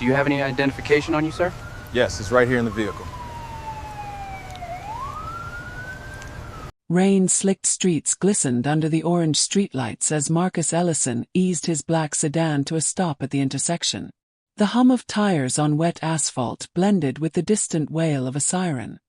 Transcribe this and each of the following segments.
Do you have any identification on you, sir? Yes, it's right here in the vehicle. Rain-slicked streets glistened under the orange streetlights as Marcus Ellison eased his black sedan to a stop at the intersection. The hum of tires on wet asphalt blended with the distant wail of a siren.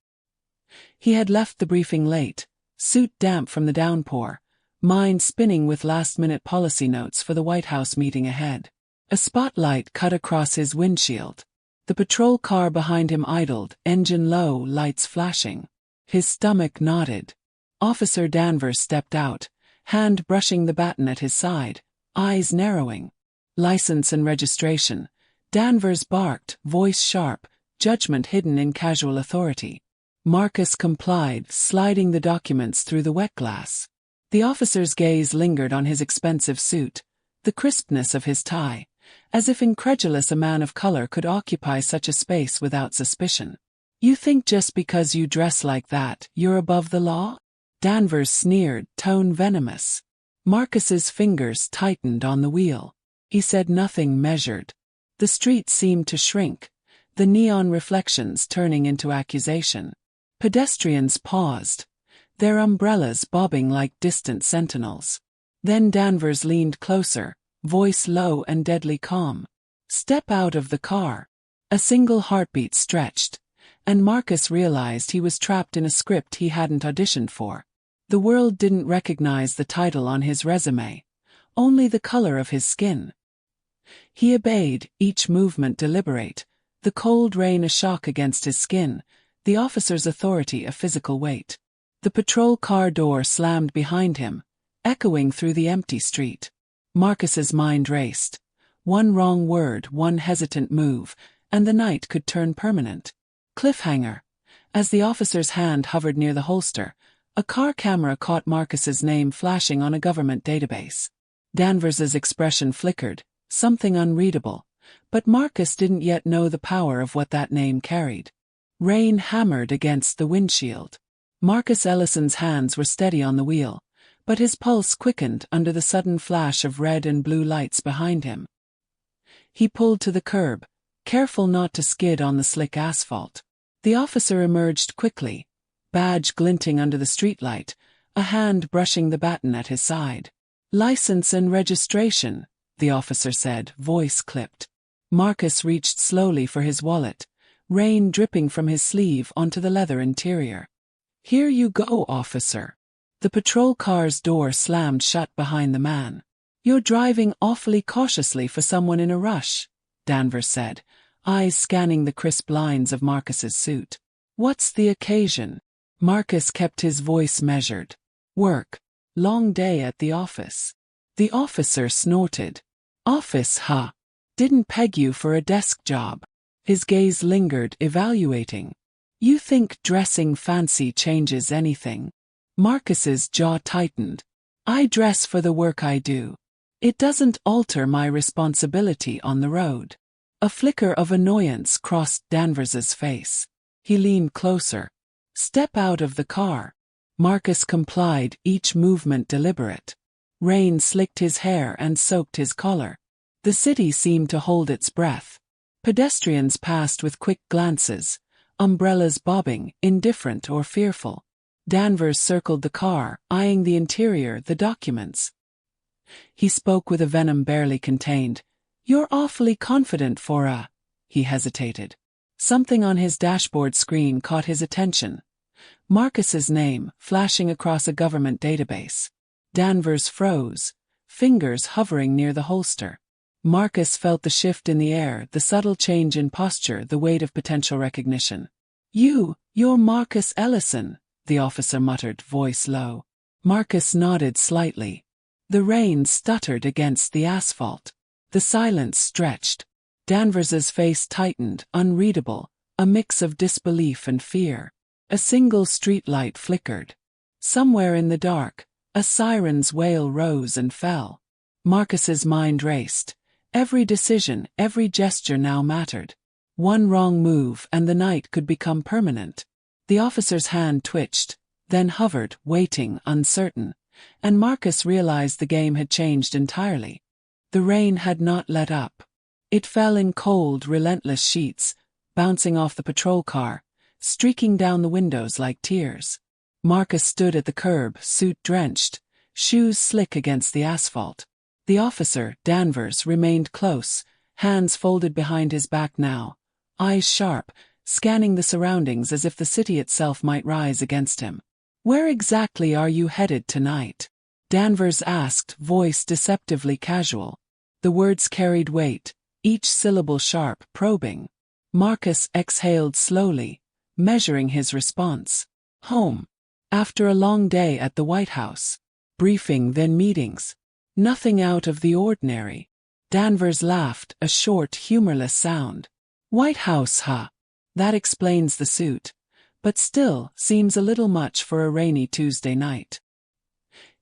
He had left the briefing late, suit damp from the downpour, mind spinning with last-minute policy notes for the White House meeting ahead. A spotlight cut across his windshield. The patrol car behind him idled, engine low, lights flashing. His stomach knotted. Officer Danvers stepped out, hand brushing the baton at his side, eyes narrowing. License and registration. Danvers barked, voice sharp, judgment hidden in casual authority. Marcus complied, sliding the documents through the wet glass. The officer's gaze lingered on his expensive suit, the crispness of his tie, as if incredulous a man of color could occupy such a space without suspicion. "You think just because you dress like that, you're above the law?" Danvers sneered, tone venomous. Marcus's fingers tightened on the wheel. He said nothing measured. The street seemed to shrink, the neon reflections turning into accusation. Pedestrians paused, their umbrellas bobbing like distant sentinels. Then Danvers leaned closer, voice low and deadly calm. "Step out of the car." A single heartbeat stretched, and Marcus realized he was trapped in a script he hadn't auditioned for. The world didn't recognize the title on his resume, only the color of his skin. He obeyed, each movement deliberate, the cold rain a shock against his skin, the officer's authority a physical weight. The patrol car door slammed behind him, echoing through the empty street. Marcus's mind raced. One wrong word, one hesitant move, and the night could turn permanent. Cliffhanger. As the officer's hand hovered near the holster, a car camera caught Marcus's name flashing on a government database. Danvers's expression flickered, something unreadable, but Marcus didn't yet know the power of what that name carried. Rain hammered against the windshield. Marcus Ellison's hands were steady on the wheel, but his pulse quickened under the sudden flash of red and blue lights behind him. He pulled to the curb, careful not to skid on the slick asphalt. The officer emerged quickly, badge glinting under the streetlight, a hand brushing the baton at his side. "License and registration," the officer said, voice clipped. Marcus reached slowly for his wallet, rain dripping from his sleeve onto the leather interior. "Here you go, officer." The patrol car's door slammed shut behind the man. "You're driving awfully cautiously for someone in a rush," Danvers said, eyes scanning the crisp lines of Marcus's suit. "What's the occasion?" Marcus kept his voice measured. "Work. Long day at the office." The officer snorted. "Office, huh? Didn't peg you for a desk job." His gaze lingered, evaluating. "You think dressing fancy changes anything?" Marcus's jaw tightened. "I dress for the work I do. It doesn't alter my responsibility on the road." A flicker of annoyance crossed Danvers's face. He leaned closer. "Step out of the car." Marcus complied, each movement deliberate. Rain slicked his hair and soaked his collar. The city seemed to hold its breath. Pedestrians passed with quick glances, umbrellas bobbing, indifferent or fearful. Danvers circled the car, eyeing the interior, the documents. He spoke with a venom barely contained. "You're awfully confident for a—" He hesitated. Something on his dashboard screen caught his attention. Marcus's name, flashing across a government database. Danvers froze, fingers hovering near the holster. Marcus felt the shift in the air, the subtle change in posture, the weight of potential recognition. You're Marcus Ellison," the officer muttered, voice low. Marcus nodded slightly. The rain stuttered against the asphalt. The silence stretched. Danvers's face tightened, unreadable, a mix of disbelief and fear. A single streetlight flickered. Somewhere in the dark, a siren's wail rose and fell. Marcus's mind raced. Every decision, every gesture now mattered. One wrong move and the night could become permanent. The officer's hand twitched, then hovered, waiting, uncertain, and Marcus realized the game had changed entirely. The rain had not let up. It fell in cold, relentless sheets, bouncing off the patrol car, streaking down the windows like tears. Marcus stood at the curb, suit drenched, shoes slick against the asphalt. The officer, Danvers, remained close, hands folded behind his back now, eyes sharp, scanning the surroundings as if the city itself might rise against him. "Where exactly are you headed tonight?" Danvers asked, voice deceptively casual. The words carried weight, each syllable sharp, probing. Marcus exhaled slowly, measuring his response. "Home. After a long day at the White House. Briefing, then meetings. Nothing out of the ordinary." Danvers laughed, a short, humorless sound. "White House, huh? That explains the suit. But still, seems a little much for a rainy Tuesday night."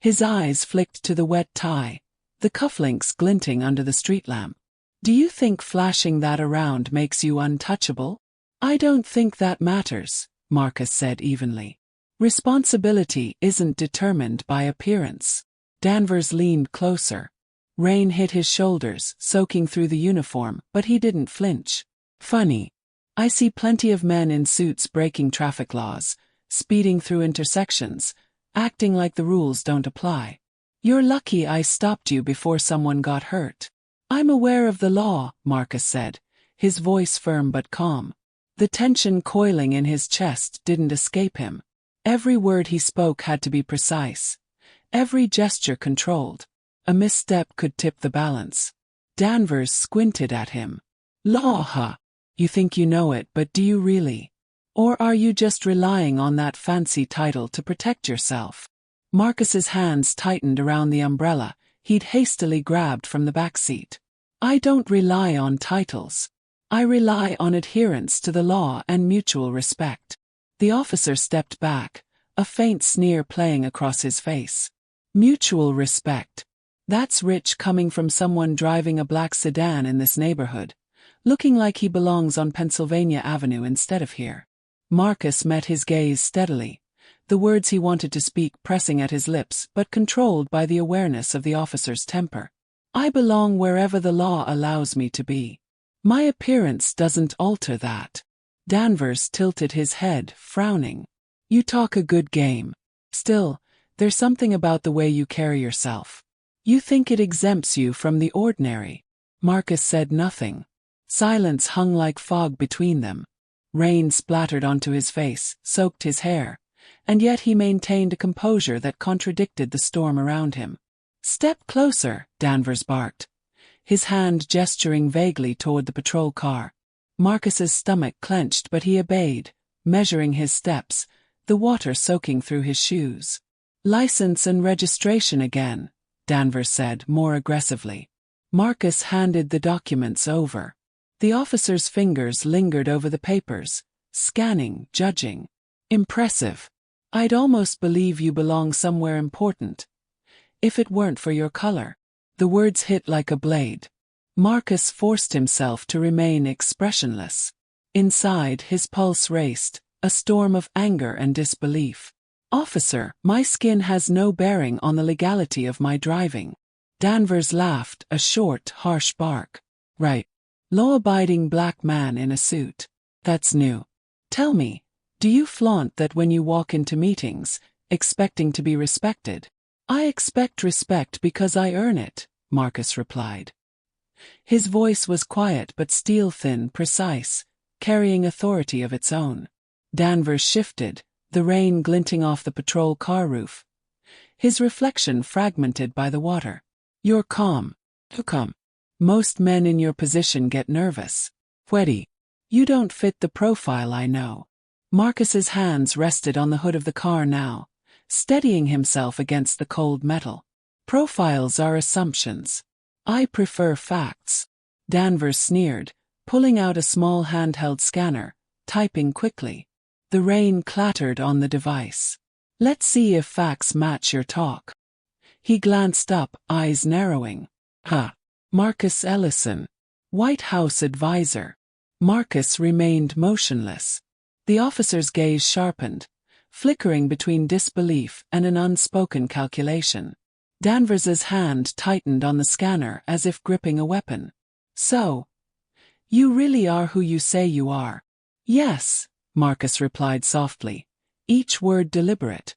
His eyes flicked to the wet tie, the cufflinks glinting under the street lamp. "Do you think flashing that around makes you untouchable?" "I don't think that matters," Marcus said evenly. "Responsibility isn't determined by appearance." Danvers leaned closer. Rain hit his shoulders, soaking through the uniform, but he didn't flinch. "Funny. I see plenty of men in suits breaking traffic laws, speeding through intersections, acting like the rules don't apply. You're lucky I stopped you before someone got hurt." "I'm aware of the law," Marcus said, his voice firm but calm. The tension coiling in his chest didn't escape him. Every word he spoke had to be precise, every gesture controlled. A misstep could tip the balance. Danvers squinted at him. "Law, huh? You think you know it, but do you really? Or are you just relying on that fancy title to protect yourself?" Marcus's hands tightened around the umbrella he'd hastily grabbed from the back seat. "I don't rely on titles. I rely on adherence to the law and mutual respect." The officer stepped back, a faint sneer playing across his face. "Mutual respect. That's rich coming from someone driving a black sedan in this neighborhood, looking like he belongs on Pennsylvania Avenue instead of here." Marcus met his gaze steadily, the words he wanted to speak pressing at his lips but controlled by the awareness of the officer's temper. "I belong wherever the law allows me to be. My appearance doesn't alter that." Danvers tilted his head, frowning. "You talk a good game. Still, there's something about the way you carry yourself. You think it exempts you from the ordinary." Marcus said nothing. Silence hung like fog between them. Rain splattered onto his face, soaked his hair, and yet he maintained a composure that contradicted the storm around him. "Step closer," Danvers barked, his hand gesturing vaguely toward the patrol car. Marcus's stomach clenched, but he obeyed, measuring his steps, the water soaking through his shoes. "License and registration again," Danvers said more aggressively. Marcus handed the documents over. The officer's fingers lingered over the papers, scanning, judging. "Impressive. I'd almost believe you belong somewhere important. If it weren't for your color." The words hit like a blade. Marcus forced himself to remain expressionless. Inside, his pulse raced, a storm of anger and disbelief. "Officer, my skin has no bearing on the legality of my driving." Danvers laughed, a short, harsh bark. "Right. Law-abiding black man in a suit. That's new. Tell me, do you flaunt that when you walk into meetings, expecting to be respected?" "I expect respect because I earn it," Marcus replied. His voice was quiet but steel-thin, precise, carrying authority of its own. Danvers shifted, the rain glinting off the patrol car roof, his reflection fragmented by the water. "You're calm. How come? Most men in your position get nervous. Whetty. You don't fit the profile I know." Marcus's hands rested on the hood of the car now, steadying himself against the cold metal. "Profiles are assumptions. I prefer facts." Danvers sneered, pulling out a small handheld scanner, typing quickly. The rain clattered on the device. "Let's see if facts match your talk." He glanced up, eyes narrowing. "Huh. Marcus Ellison, White House advisor." Marcus remained motionless. The officer's gaze sharpened, flickering between disbelief and an unspoken calculation. Danvers's hand tightened on the scanner as if gripping a weapon. "So, You really are who you say you are. Yes, Marcus replied softly, each word deliberate.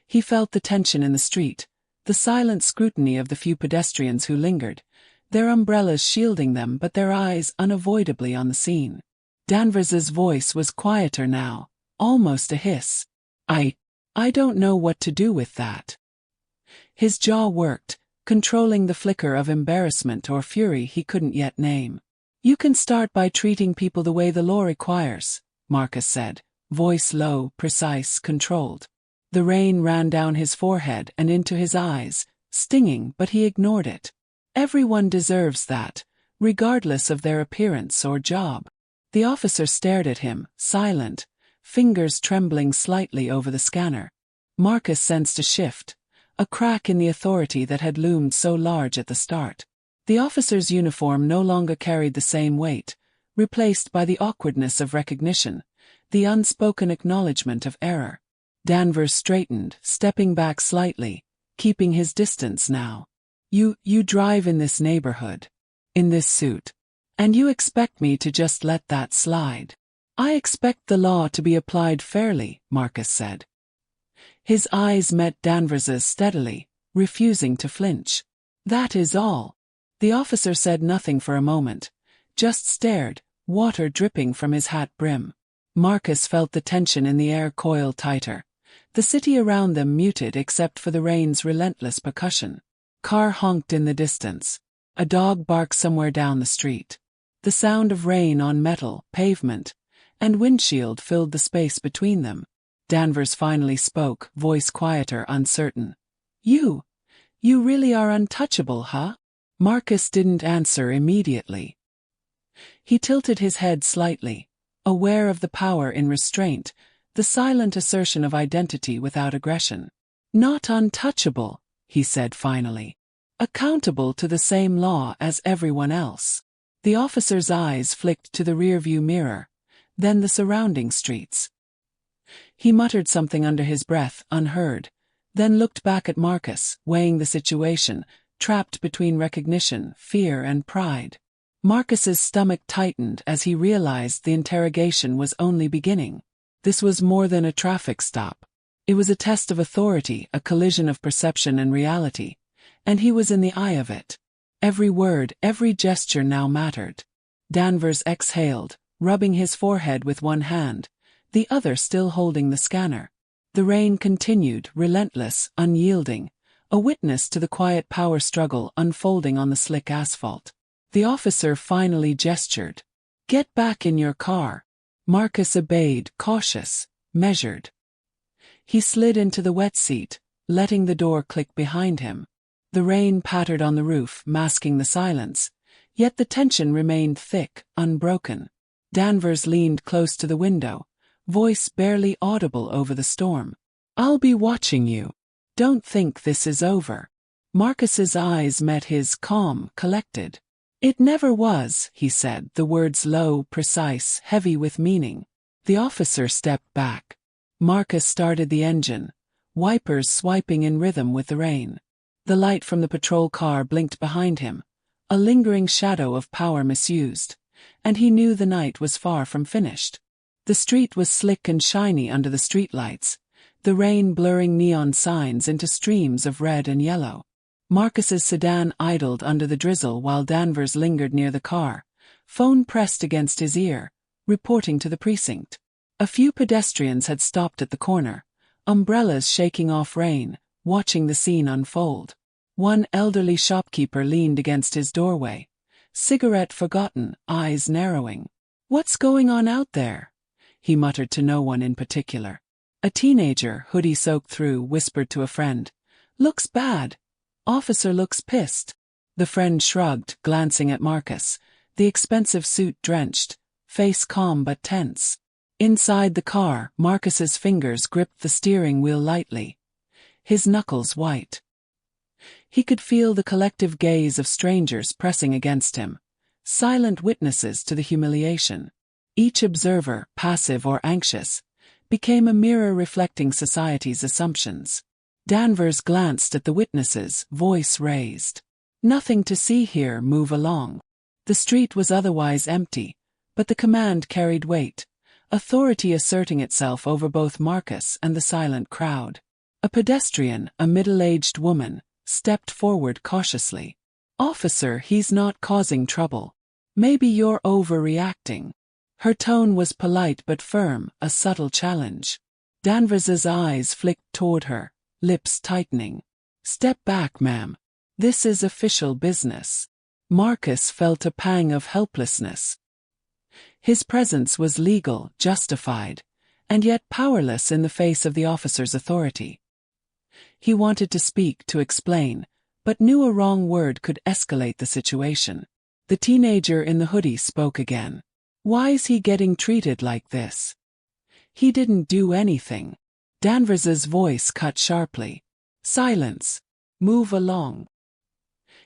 He felt the tension in the street, the silent scrutiny of the few pedestrians who lingered, their umbrellas shielding them but their eyes unavoidably on the scene. Danvers's voice was quieter now, almost a hiss. I don't know what to do with that. His jaw worked, controlling the flicker of embarrassment or fury he couldn't yet name. You can start by treating people the way the law requires, Marcus said, voice low, precise, controlled. The rain ran down his forehead and into his eyes, stinging, but he ignored it. Everyone deserves that, regardless of their appearance or job. The officer stared at him, silent, fingers trembling slightly over the scanner. Marcus sensed a shift, a crack in the authority that had loomed so large at the start. The officer's uniform no longer carried the same weight, replaced by the awkwardness of recognition, the unspoken acknowledgement of error. Danvers straightened, stepping back slightly, keeping his distance now. You drive in this neighborhood. In this suit. And you expect me to just let that slide. I expect the law to be applied fairly, Marcus said. His eyes met Danvers's steadily, refusing to flinch. That is all. The officer said nothing for a moment, just stared, water dripping from his hat brim. Marcus felt the tension in the air coil tighter, the city around them muted except for the rain's relentless percussion. Car honked in the distance. A dog barked somewhere down the street. The sound of rain on metal, pavement, and windshield filled the space between them. Danvers finally spoke, voice quieter, uncertain. You really are untouchable, huh? Marcus didn't answer immediately. He tilted his head slightly, aware of the power in restraint, the silent assertion of identity without aggression. Not untouchable, he said finally. Accountable to the same law as everyone else. The officer's eyes flicked to the rearview mirror, then the surrounding streets. He muttered something under his breath, unheard, then looked back at Marcus, weighing the situation, trapped between recognition, fear, and pride. Marcus's stomach tightened as he realized the interrogation was only beginning. This was more than a traffic stop. It was a test of authority, a collision of perception and reality, and he was in the eye of it. Every word, every gesture now mattered. Danvers exhaled, rubbing his forehead with one hand, the other still holding the scanner. The rain continued, relentless, unyielding, a witness to the quiet power struggle unfolding on the slick asphalt. The officer finally gestured. Get back in your car. Marcus obeyed, cautious, measured. He slid into the wet seat, letting the door click behind him. The rain pattered on the roof, masking the silence, yet the tension remained thick, unbroken. Danvers leaned close to the window, voice barely audible over the storm. I'll be watching you. Don't think this is over. Marcus's eyes met his, calm, collected. It never was, he said, the words low, precise, heavy with meaning. The officer stepped back. Marcus started the engine, wipers swiping in rhythm with the rain. The light from the patrol car blinked behind him, a lingering shadow of power misused, and he knew the night was far from finished. The street was slick and shiny under the streetlights, the rain blurring neon signs into streams of red and yellow. Marcus's sedan idled under the drizzle while Danvers lingered near the car, phone pressed against his ear, reporting to the precinct. A few pedestrians had stopped at the corner, umbrellas shaking off rain, watching the scene unfold. One elderly shopkeeper leaned against his doorway, cigarette forgotten, eyes narrowing. What's going on out there? He muttered to no one in particular. A teenager, hoodie soaked through, whispered to a friend. Looks bad. Officer looks pissed. The friend shrugged, glancing at Marcus, the expensive suit drenched, face calm but tense. Inside the car, Marcus's fingers gripped the steering wheel lightly, his knuckles white. He could feel the collective gaze of strangers pressing against him, silent witnesses to the humiliation. Each observer, passive or anxious, became a mirror reflecting society's assumptions. Danvers glanced at the witnesses, voice raised. Nothing to see here, move along. The street was otherwise empty, but the command carried weight, authority asserting itself over both Marcus and the silent crowd. A pedestrian, a middle-aged woman, stepped forward cautiously. "Officer, he's not causing trouble. Maybe you're overreacting." Her tone was polite but firm, a subtle challenge. Danvers's eyes flicked toward her, lips tightening. "Step back, ma'am. This is official business." Marcus felt a pang of helplessness. His presence was legal, justified, and yet powerless in the face of the officer's authority. He wanted to speak, to explain, but knew a wrong word could escalate the situation. The teenager in the hoodie spoke again. "Why's he getting treated like this? He didn't do anything." Danvers's voice cut sharply. "Silence. Move along."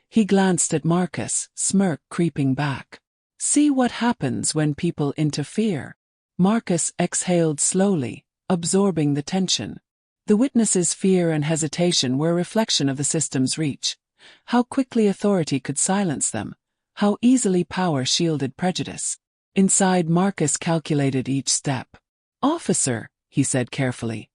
He glanced at Marcus, smirk creeping back. "See what happens when people interfere." Marcus exhaled slowly, absorbing the tension. The witness's fear and hesitation were a reflection of the system's reach. How quickly authority could silence them, how easily power shielded prejudice. Inside, Marcus calculated each step. "Officer," he said carefully,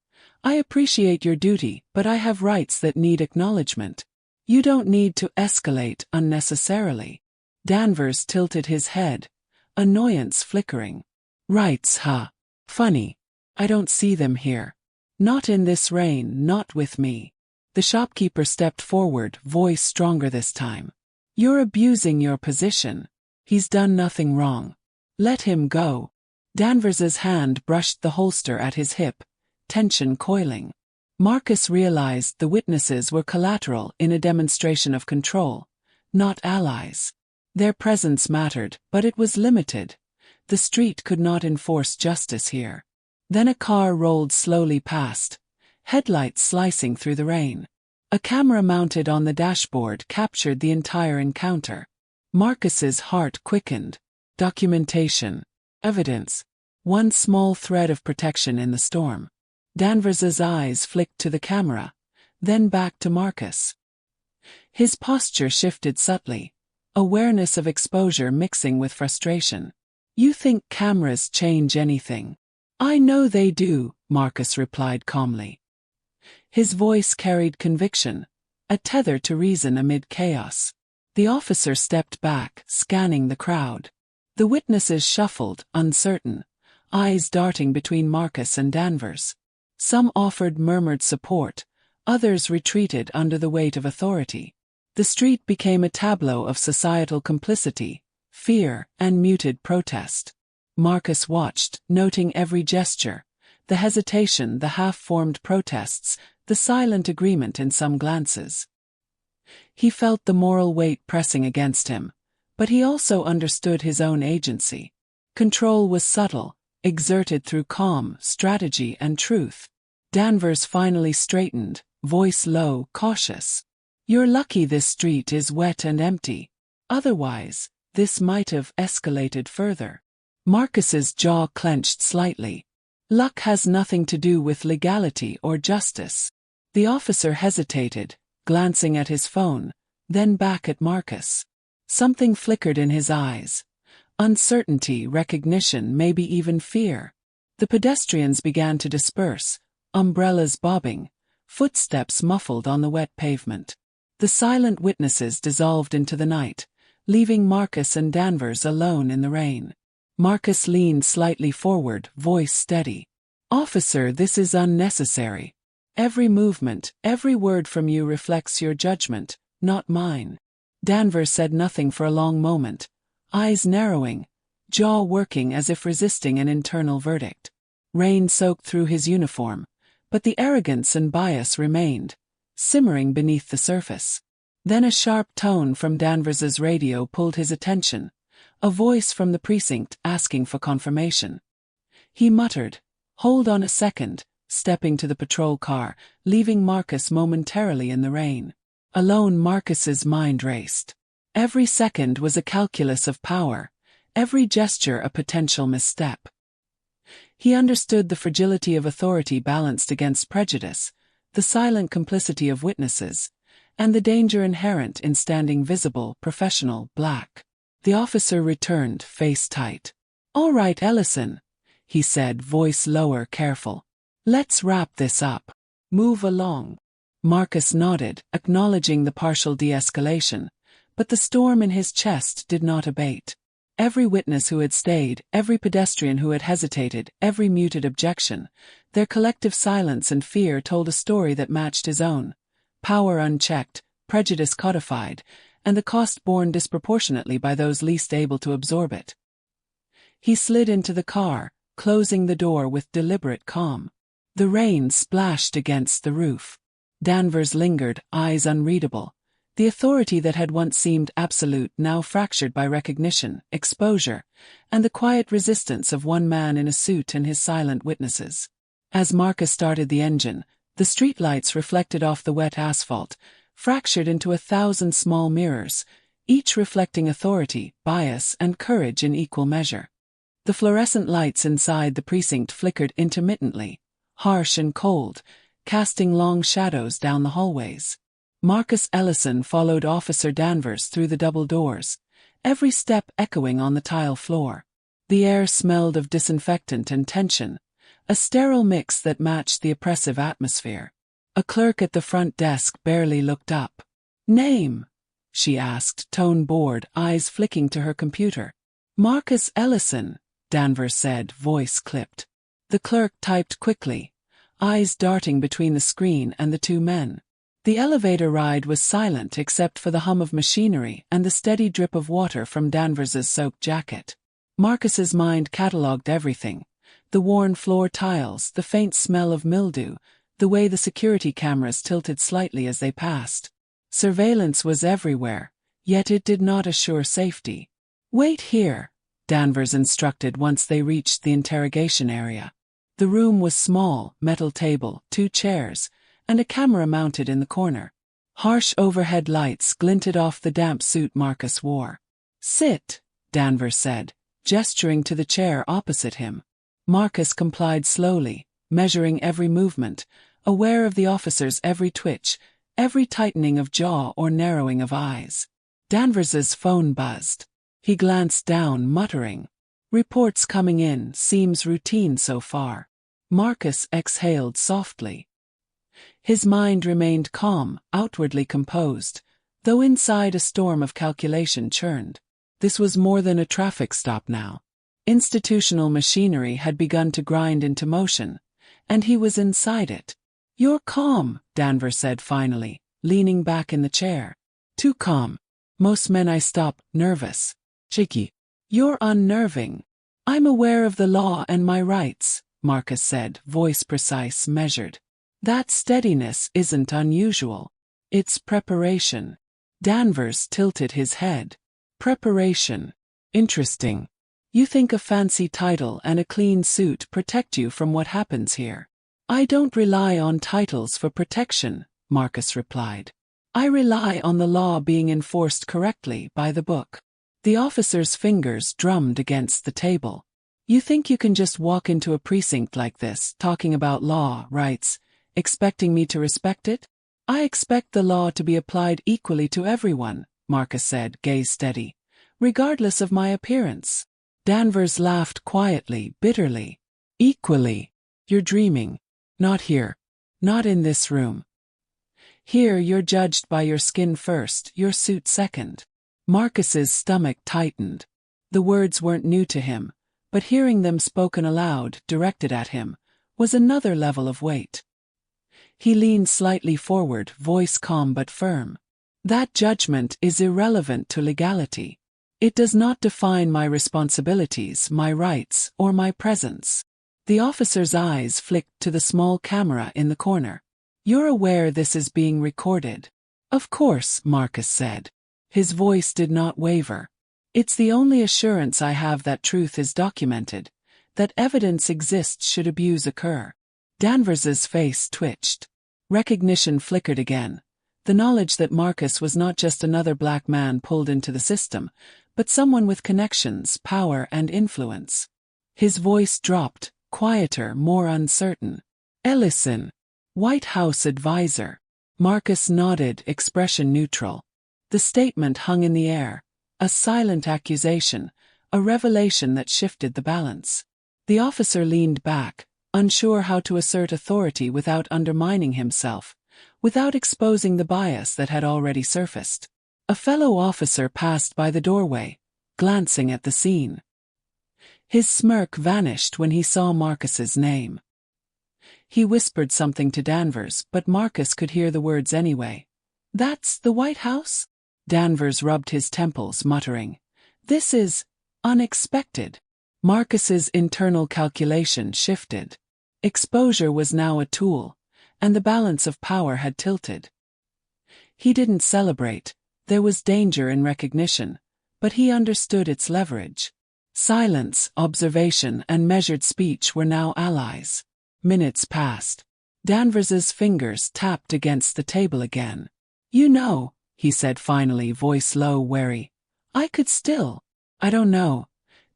"I appreciate your duty, but I have rights that need acknowledgement. You don't need to escalate unnecessarily." Danvers tilted his head, annoyance flickering. "Rights, huh? Funny. I don't see them here. Not in this rain, not with me." The shopkeeper stepped forward, voice stronger this time. "You're abusing your position. He's done nothing wrong. Let him go." Danvers's hand brushed the holster at his hip, tension coiling. Marcus realized the witnesses were collateral in a demonstration of control, not allies. Their presence mattered, but it was limited. The street could not enforce justice here. Then a car rolled slowly past, headlights slicing through the rain. A camera mounted on the dashboard captured the entire encounter. Marcus's heart quickened. Documentation. Evidence. One small thread of protection in the storm. Danvers's eyes flicked to the camera, then back to Marcus. His posture shifted subtly, awareness of exposure mixing with frustration. "You think cameras change anything?" "I know they do," Marcus replied calmly. His voice carried conviction, a tether to reason amid chaos. The officer stepped back, scanning the crowd. The witnesses shuffled, uncertain, eyes darting between Marcus and Danvers. Some offered murmured support, others retreated under the weight of authority. The street became a tableau of societal complicity, fear, and muted protest. Marcus watched, noting every gesture, the hesitation, the half-formed protests, the silent agreement in some glances. He felt the moral weight pressing against him, but he also understood his own agency. Control was subtle, exerted through calm, strategy, and truth. Danvers finally straightened, voice low, cautious. "You're lucky this street is wet and empty. Otherwise, this might have escalated further." Marcus's jaw clenched slightly. Luck has nothing to do with legality or justice. The officer hesitated, glancing at his phone, then back at Marcus. Something flickered in his eyes. Uncertainty, recognition, maybe even fear. The pedestrians began to disperse, umbrellas bobbing, footsteps muffled on the wet pavement. The silent witnesses dissolved into the night, leaving Marcus and Danvers alone in the rain. Marcus leaned slightly forward, voice steady. "Officer, this is unnecessary. Every movement, every word from you reflects your judgment, not mine." Danvers said nothing for a long moment, eyes narrowing, jaw working as if resisting an internal verdict. Rain soaked through his uniform, but the arrogance and bias remained, simmering beneath the surface. Then a sharp tone from Danvers's radio pulled his attention, a voice from the precinct asking for confirmation. He muttered, "Hold on a second," stepping to the patrol car, leaving Marcus momentarily in the rain. Alone, Marcus's mind raced. Every second was a calculus of power, every gesture a potential misstep. He understood the fragility of authority balanced against prejudice, the silent complicity of witnesses, and the danger inherent in standing visible, professional, black. The officer returned, face tight. "All right, Ellison," he said, voice lower, careful. "Let's wrap this up. Move along." Marcus nodded, acknowledging the partial de-escalation, but the storm in his chest did not abate. Every witness who had stayed, every pedestrian who had hesitated, every muted objection, their collective silence and fear told a story that matched his own. Power unchecked, prejudice codified, and the cost borne disproportionately by those least able to absorb it. He slid into the car, closing the door with deliberate calm. The rain splashed against the roof. Danvers lingered, eyes unreadable. The authority that had once seemed absolute now fractured by recognition, exposure, and the quiet resistance of one man in a suit and his silent witnesses. As Marcus started the engine, the streetlights reflected off the wet asphalt, fractured into 1,000 small mirrors, each reflecting authority, bias, and courage in equal measure. The fluorescent lights inside the precinct flickered intermittently, harsh and cold, casting long shadows down the hallways. Marcus Ellison followed Officer Danvers through the double doors, every step echoing on the tile floor. The air smelled of disinfectant and tension, a sterile mix that matched the oppressive atmosphere. A clerk at the front desk barely looked up. "Name?" she asked, tone bored, eyes flicking to her computer. "Marcus Ellison," Danvers said, voice clipped. The clerk typed quickly, eyes darting between the screen and the two men. The elevator ride was silent except for the hum of machinery and the steady drip of water from Danvers's soaked jacket. Marcus's mind catalogued everything: the worn floor tiles, the faint smell of mildew, the way the security cameras tilted slightly as they passed. Surveillance was everywhere, yet it did not assure safety. "Wait here," Danvers instructed once they reached the interrogation area. The room was small, metal table, 2 chairs, and a camera mounted in the corner. Harsh overhead lights glinted off the damp suit Marcus wore. "Sit," Danvers said, gesturing to the chair opposite him. Marcus complied slowly, measuring every movement, aware of the officer's every twitch, every tightening of jaw or narrowing of eyes. Danvers's phone buzzed. He glanced down, muttering, "Reports coming in, seems routine so far." Marcus exhaled softly. His mind remained calm, outwardly composed, though inside a storm of calculation churned. This was more than a traffic stop now. Institutional machinery had begun to grind into motion, and he was inside it. "You're calm," Danvers said finally, leaning back in the chair. "Too calm. Most men I stop, nervous. Shaky." "You're unnerving." "I'm aware of the law and my rights," Marcus said, voice precise, measured. "That steadiness isn't unusual. It's preparation." Danvers tilted his head. "Preparation. Interesting. You think a fancy title and a clean suit protect you from what happens here?" "I don't rely on titles for protection," Marcus replied. "I rely on the law being enforced correctly by the book." The officer's fingers drummed against the table. "You think you can just walk into a precinct like this, talking about law, rights, expecting me to respect it?" "I expect the law to be applied equally to everyone," Marcus said, gaze steady, "regardless of my appearance." Danvers laughed quietly, bitterly. "Equally? You're dreaming. Not here. Not in this room. Here you're judged by your skin first, your suit second." Marcus's stomach tightened. The words weren't new to him, but hearing them spoken aloud, directed at him, was another level of weight. He leaned slightly forward, voice calm but firm. "That judgment is irrelevant to legality. It does not define my responsibilities, my rights, or my presence." The officer's eyes flicked to the small camera in the corner. "You're aware this is being recorded?" "Of course," Marcus said. His voice did not waver. "It's the only assurance I have that truth is documented, that evidence exists should abuse occur." Danvers's face twitched. Recognition flickered again. The knowledge that Marcus was not just another black man pulled into the system, but someone with connections, power, and influence. His voice dropped, quieter, more uncertain. "Ellison, White House advisor." Marcus nodded, expression neutral. The statement hung in the air, A silent accusation, a revelation that shifted the balance. The officer leaned back, unsure how to assert authority without undermining himself, without exposing the bias that had already surfaced. A fellow officer passed by the doorway, glancing at the scene. His smirk vanished when he saw Marcus's name. He whispered something to Danvers, but Marcus could hear the words anyway. "That's the White House?" Danvers rubbed his temples, muttering, "This is unexpected." Marcus's internal calculation shifted. Exposure was now a tool, and the balance of power had tilted. He didn't celebrate. There was danger in recognition, but he understood its leverage. Silence, observation, and measured speech were now allies. Minutes passed. Danvers's fingers tapped against the table again. "You know," he said finally, voice low, wary, "I don't know.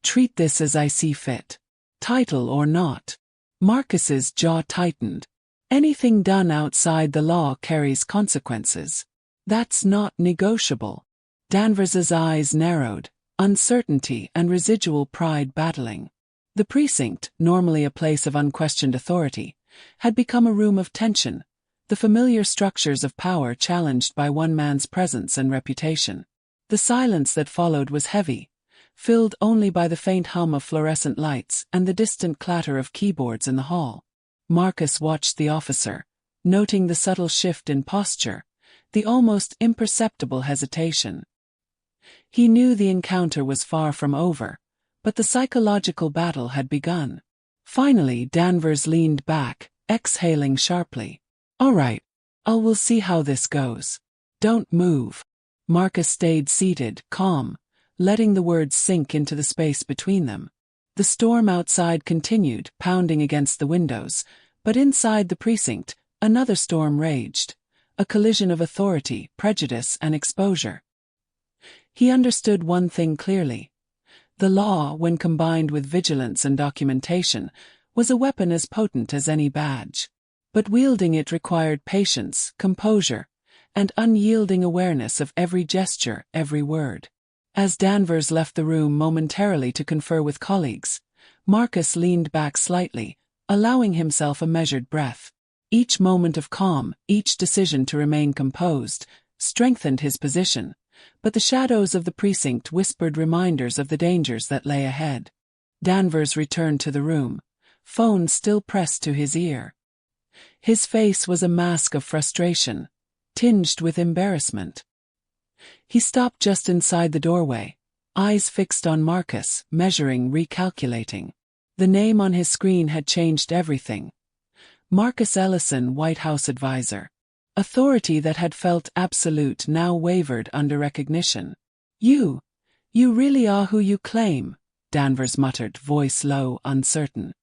Treat this as I see fit. Title or not." Marcus's jaw tightened. Anything done outside the law carries consequences. That's not negotiable. Danvers's eyes narrowed, uncertainty and residual pride battling. The precinct, normally a place of unquestioned authority, had become a room of tension, the familiar structures of power challenged by one man's presence and reputation. The silence that followed was heavy, filled only by the faint hum of fluorescent lights and the distant clatter of keyboards in the hall. Marcus watched the officer, noting the subtle shift in posture, the almost imperceptible hesitation. He knew the encounter was far from over, but the psychological battle had begun. Finally, Danvers leaned back, exhaling sharply. "All right, we'll see how this goes. Don't move." Marcus stayed seated, calm, letting the words sink into the space between them. The storm outside continued, pounding against the windows, but inside the precinct, another storm raged, a collision of authority, prejudice, and exposure. He understood one thing clearly. The law, when combined with vigilance and documentation, was a weapon as potent as any badge. But wielding it required patience, composure, and unyielding awareness of every gesture, every word. As Danvers left the room momentarily to confer with colleagues, Marcus leaned back slightly, allowing himself a measured breath. Each moment of calm, each decision to remain composed, strengthened his position, but the shadows of the precinct whispered reminders of the dangers that lay ahead. Danvers returned to the room, phone still pressed to his ear. His face was a mask of frustration, tinged with embarrassment. He stopped just inside the doorway, eyes fixed on Marcus, measuring, recalculating. The name on his screen had changed everything. Marcus Ellison, White House advisor. Authority that had felt absolute now wavered under recognition. You really are who you claim," Danvers muttered, voice low, uncertain.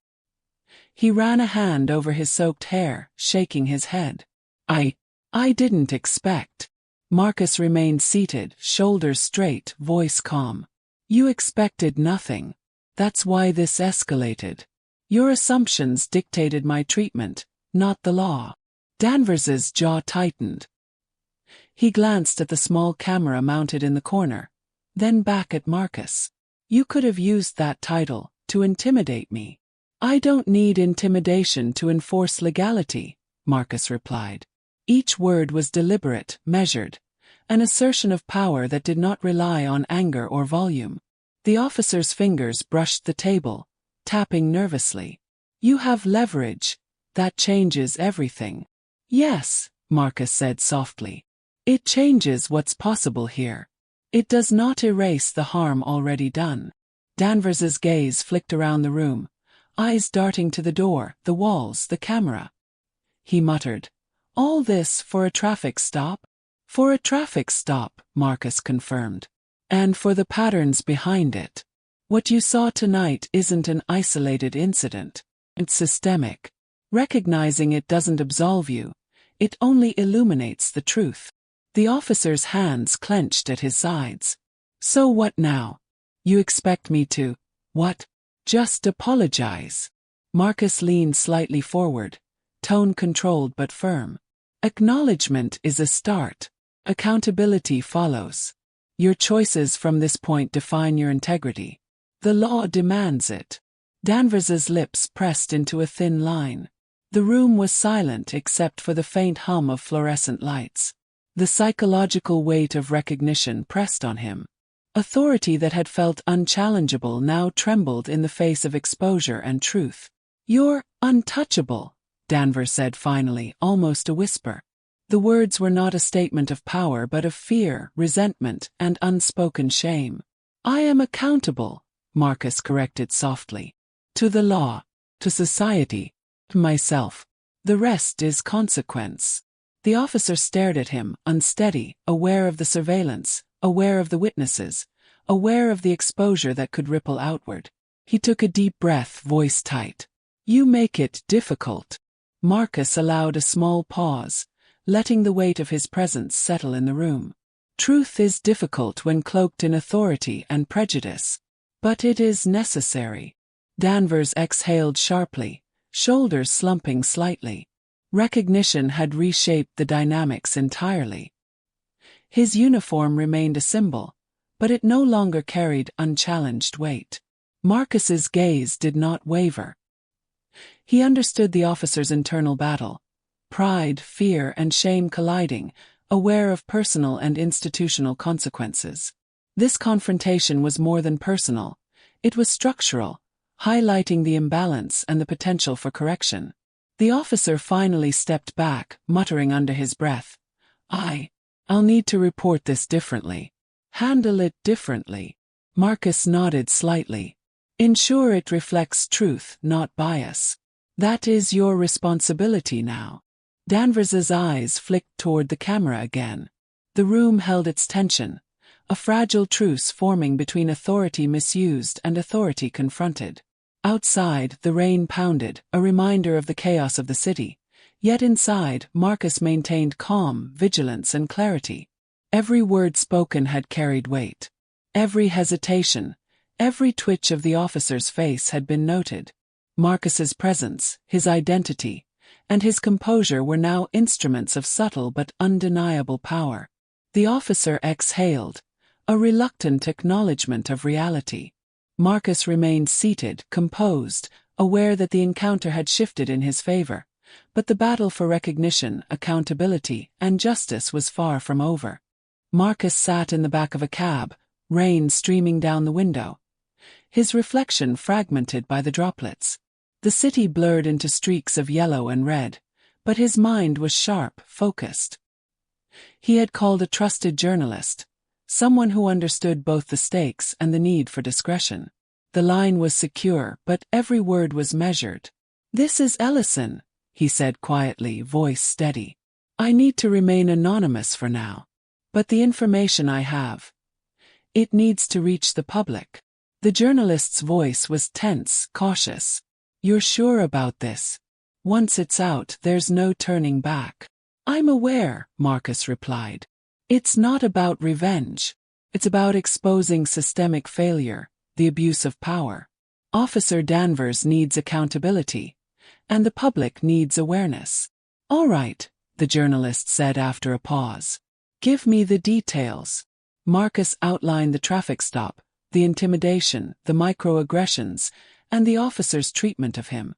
He ran a hand over his soaked hair, shaking his head. I didn't expect." Marcus remained seated, shoulders straight, voice calm. "You expected nothing. That's why this escalated. Your assumptions dictated my treatment, not the law." Danvers's jaw tightened. He glanced at the small camera mounted in the corner, then back at Marcus. "You could have used that title to intimidate me." "I don't need intimidation to enforce legality," Marcus replied. Each word was deliberate, measured, an assertion of power that did not rely on anger or volume. The officer's fingers brushed the table, tapping nervously. "You have leverage. That changes everything." "Yes," Marcus said softly. "It changes what's possible here. It does not erase the harm already done." Danvers's gaze flicked around the room, eyes darting to the door, the walls, the camera. He muttered, "All this for a traffic stop?" "For a traffic stop," Marcus confirmed. "And for the patterns behind it. What you saw tonight isn't an isolated incident. It's systemic. Recognizing it doesn't absolve you. It only illuminates the truth." The officer's hands clenched at his sides. "So what now? You expect me to, what? Just apologize?" Marcus leaned slightly forward, tone controlled but firm. "Acknowledgement is a start. Accountability follows. Your choices from this point define your integrity. The law demands it. Danvers's lips pressed into a thin line. The room was silent except for the faint hum of fluorescent lights. The psychological weight of recognition pressed on him. Authority that had felt unchallengeable now trembled in the face of exposure and truth. "You're untouchable," Danvers said finally, almost a whisper. The words were not a statement of power but of fear, resentment, and unspoken shame. "I am accountable," Marcus corrected softly. "To the law, to society, to myself. The rest is consequence." The officer stared at him, unsteady, aware of the surveillance, aware of the witnesses, aware of the exposure that could ripple outward. He took a deep breath, voice tight. "You make it difficult." Marcus allowed a small pause, letting the weight of his presence settle in the room. Truth is difficult when cloaked in authority and prejudice. But it is necessary. Danvers exhaled sharply, shoulders slumping slightly. Recognition had reshaped the dynamics entirely. His uniform remained a symbol, but it no longer carried unchallenged weight. Marcus's gaze did not waver. He understood the officer's internal battle. Pride, fear, and shame colliding, aware of personal and institutional consequences. This confrontation was more than personal. It was structural, highlighting the imbalance and the potential for correction. The officer finally stepped back, muttering under his breath, I'll need to report this differently. Handle it differently." Marcus nodded slightly. "Ensure it reflects truth, not bias. That is your responsibility now." Danvers's eyes flicked toward the camera again. The room held its tension, a fragile truce forming between authority misused and authority confronted. Outside, the rain pounded, a reminder of the chaos of the city. Yet inside, Marcus maintained calm, vigilance, and clarity. Every word spoken had carried weight. Every hesitation, every twitch of the officer's face had been noted. Marcus's presence, his identity, and his composure were now instruments of subtle but undeniable power. The officer exhaled, a reluctant acknowledgement of reality. Marcus remained seated, composed, aware that the encounter had shifted in his favor. But the battle for recognition, accountability, and justice was far from over. Marcus sat in the back of a cab, rain streaming down the window. His reflection fragmented by the droplets. The city blurred into streaks of yellow and red, but his mind was sharp, focused. He had called a trusted journalist, someone who understood both the stakes and the need for discretion. The line was secure, but every word was measured. "This is Ellison," he said quietly, voice steady. "I need to remain anonymous for now. But the information I have, it needs to reach the public." The journalist's voice was tense, cautious. "You're sure about this? Once it's out, there's no turning back." "I'm aware," Marcus replied. "It's not about revenge. It's about exposing systemic failure, the abuse of power. Officer Danvers needs accountability, and the public needs awareness." "All right," the journalist said after a pause. "Give me the details." Marcus outlined the traffic stop, the intimidation, the microaggressions, and the officer's treatment of him.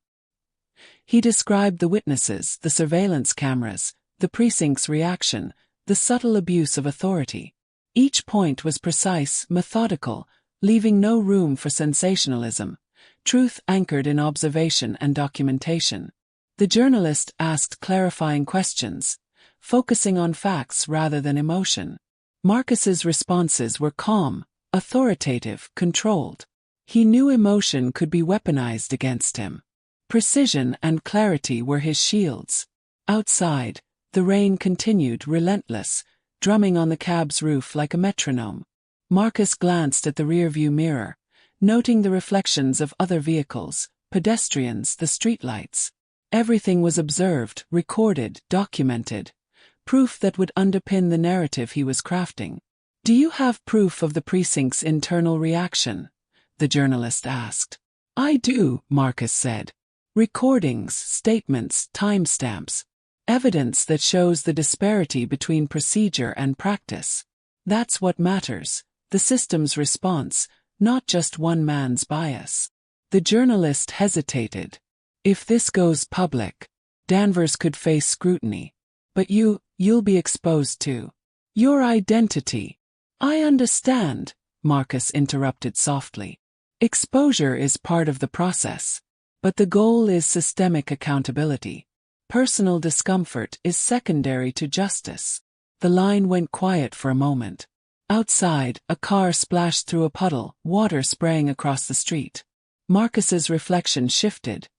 He described the witnesses, the surveillance cameras, the precinct's reaction, the subtle abuse of authority. Each point was precise, methodical, leaving no room for sensationalism, truth anchored in observation and documentation. The journalist asked clarifying questions, focusing on facts rather than emotion. Marcus's responses were calm, authoritative, controlled. He knew emotion could be weaponized against him. Precision and clarity were his shields. Outside, the rain continued, relentless, drumming on the cab's roof like a metronome. Marcus glanced at the rearview mirror, noting the reflections of other vehicles, pedestrians, the streetlights. Everything was observed, recorded, documented, proof that would underpin the narrative he was crafting. "Do you have proof of the precinct's internal reaction?" the journalist asked. "I do," Marcus said. "Recordings, statements, timestamps. Evidence that shows the disparity between procedure and practice." That's what matters, the system's response, not just one man's bias. The journalist hesitated. If this goes public, Danvers could face scrutiny. But you'll be exposed to your identity. I understand, Marcus interrupted softly. Exposure is part of the process. But the goal is systemic accountability. Personal discomfort is secondary to justice. The line went quiet for a moment. Outside, a car splashed through a puddle, water spraying across the street. Marcus's reflection shifted,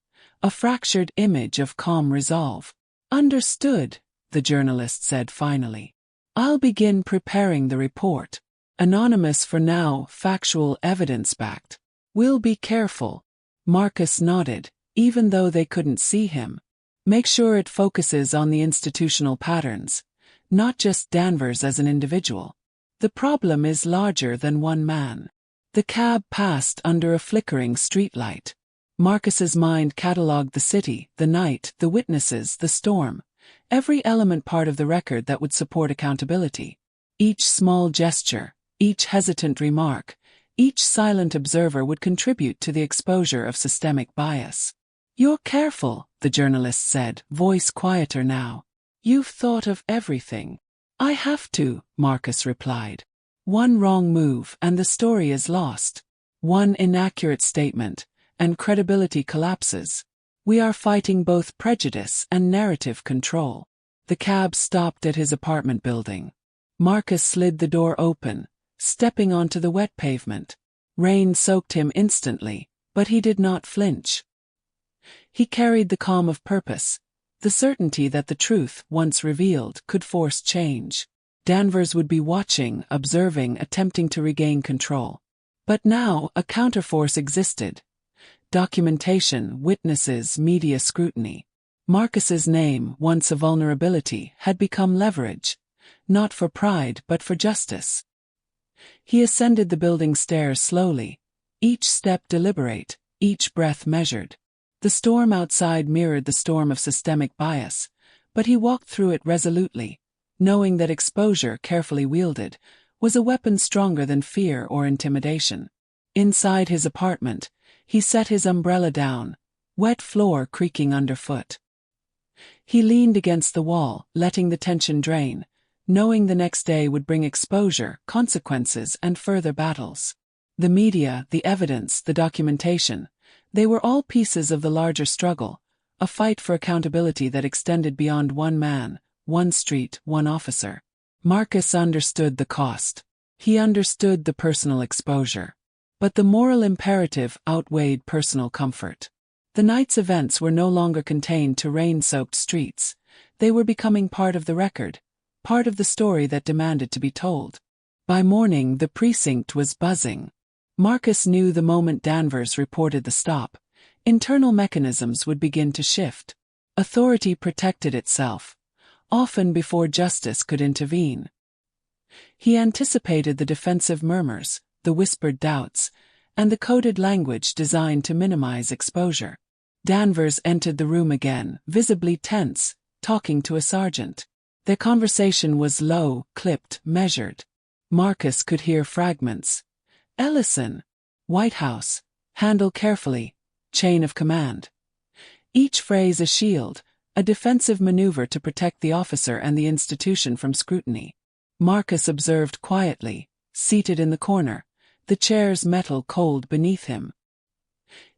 a fractured image of calm resolve. Understood, the journalist said finally. I'll begin preparing the report. Anonymous for now, factual, evidence-backed. We'll be careful. Marcus nodded, even though they couldn't see him. Make sure it focuses on the institutional patterns, not just Danvers as an individual. The problem is larger than one man. The cab passed under a flickering streetlight. Marcus's mind catalogued the city, the night, the witnesses, the storm. Every element part of the record that would support accountability. Each small gesture, each hesitant remark, each silent observer would contribute to the exposure of systemic bias. You're careful, the journalist said, voice quieter now. You've thought of everything. I have to, Marcus replied. One wrong move and the story is lost. One inaccurate statement, and credibility collapses. We are fighting both prejudice and narrative control. The cab stopped at his apartment building. Marcus slid the door open, stepping onto the wet pavement. Rain soaked him instantly, but he did not flinch. He carried the calm of purpose, the certainty that the truth, once revealed, could force change. Danvers would be watching, observing, attempting to regain control. But now a counterforce existed. Documentation, witnesses, media scrutiny. Marcus's name, once a vulnerability, had become leverage, not for pride but for justice. He ascended the building stairs slowly, each step deliberate, each breath measured. The storm outside mirrored the storm of systemic bias, but he walked through it resolutely, knowing that exposure, carefully wielded, was a weapon stronger than fear or intimidation. Inside his apartment, he set his umbrella down, wet floor creaking underfoot. He leaned against the wall, letting the tension drain, knowing the next day would bring exposure, consequences, and further battles. The media, the evidence, the documentation, they were all pieces of the larger struggle, a fight for accountability that extended beyond one man, one street, one officer. Marcus understood the cost. He understood the personal exposure. But the moral imperative outweighed personal comfort. The night's events were no longer contained to rain-soaked streets. They were becoming part of the record, part of the story that demanded to be told. By morning, the precinct was buzzing. Marcus knew the moment Danvers reported the stop, internal mechanisms would begin to shift. Authority protected itself, often before justice could intervene. He anticipated the defensive murmurs, the whispered doubts, and the coded language designed to minimize exposure. Danvers entered the room again, visibly tense, talking to a sergeant. Their conversation was low, clipped, measured. Marcus could hear fragments. Ellison. White House. Handle carefully. Chain of command. Each phrase a shield, a defensive maneuver to protect the officer and the institution from scrutiny. Marcus observed quietly, seated in the corner, the chair's metal cold beneath him.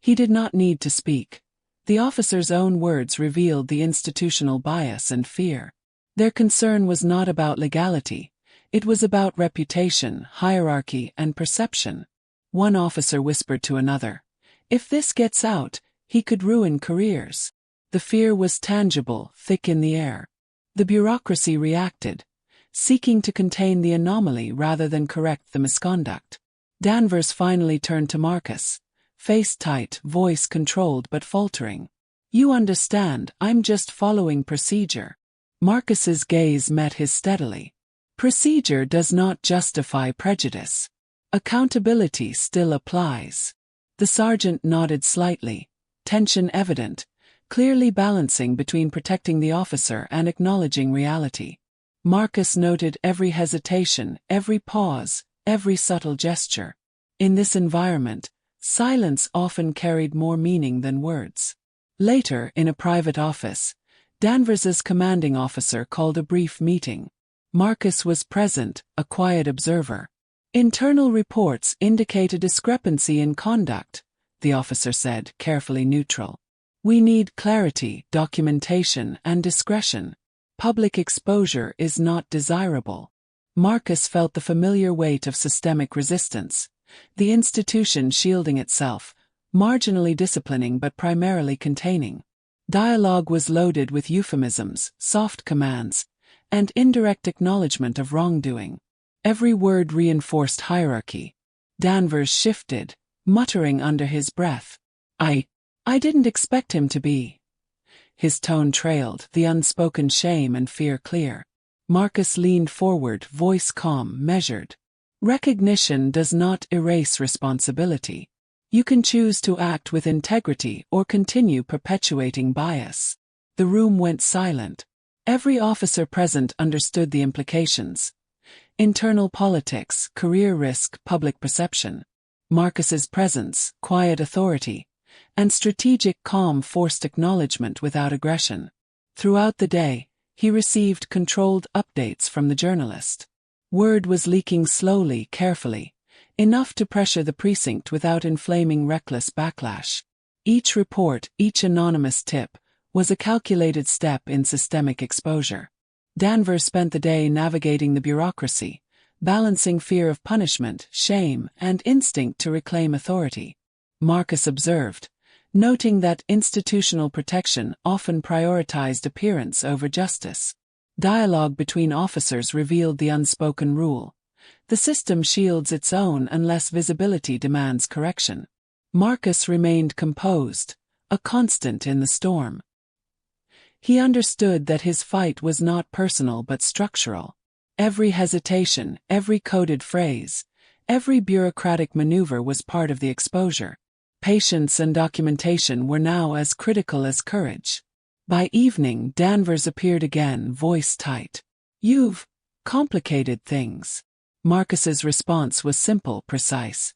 He did not need to speak. The officer's own words revealed the institutional bias and fear. Their concern was not about legality. It was about reputation, hierarchy, and perception. One officer whispered to another, "If this gets out, he could ruin careers." The fear was tangible, thick in the air. The bureaucracy reacted, seeking to contain the anomaly rather than correct the misconduct. Danvers finally turned to Marcus, face tight, voice controlled but faltering. "You understand, I'm just following procedure." Marcus's gaze met his steadily. Procedure does not justify prejudice. Accountability still applies. The sergeant nodded slightly, tension evident, clearly balancing between protecting the officer and acknowledging reality. Marcus noted every hesitation, every pause, every subtle gesture. In this environment, silence often carried more meaning than words. Later, in a private office, Danvers's commanding officer called a brief meeting. Marcus was present, a quiet observer. "Internal reports indicate a discrepancy in conduct," the officer said, carefully neutral. "We need clarity, documentation, and discretion. Public exposure is not desirable." Marcus felt the familiar weight of systemic resistance, the institution shielding itself, marginally disciplining but primarily containing. Dialogue was loaded with euphemisms, soft commands, and indirect acknowledgement of wrongdoing. Every word reinforced hierarchy. Danvers shifted, muttering under his breath. I didn't expect him to be." His tone trailed, the unspoken shame and fear clear. Marcus leaned forward, voice calm, measured. "Recognition does not erase responsibility. You can choose to act with integrity or continue perpetuating bias." The room went silent. Every officer present understood the implications. Internal politics, career risk, public perception. Marcus's presence, quiet authority, and strategic calm forced acknowledgement without aggression. Throughout the day, he received controlled updates from the journalist. Word was leaking slowly, carefully, enough to pressure the precinct without inflaming reckless backlash. Each report, each anonymous tip, was a calculated step in systemic exposure. Danvers spent the day navigating the bureaucracy, balancing fear of punishment, shame, and instinct to reclaim authority. Marcus observed, noting that institutional protection often prioritized appearance over justice. Dialogue between officers revealed the unspoken rule. The system shields its own unless visibility demands correction. Marcus remained composed, a constant in the storm. He understood that his fight was not personal but structural. Every hesitation, every coded phrase, every bureaucratic maneuver was part of the exposure. Patience and documentation were now as critical as courage. By evening, Danvers appeared again, voice tight. "You've complicated things." Marcus's response was simple, precise.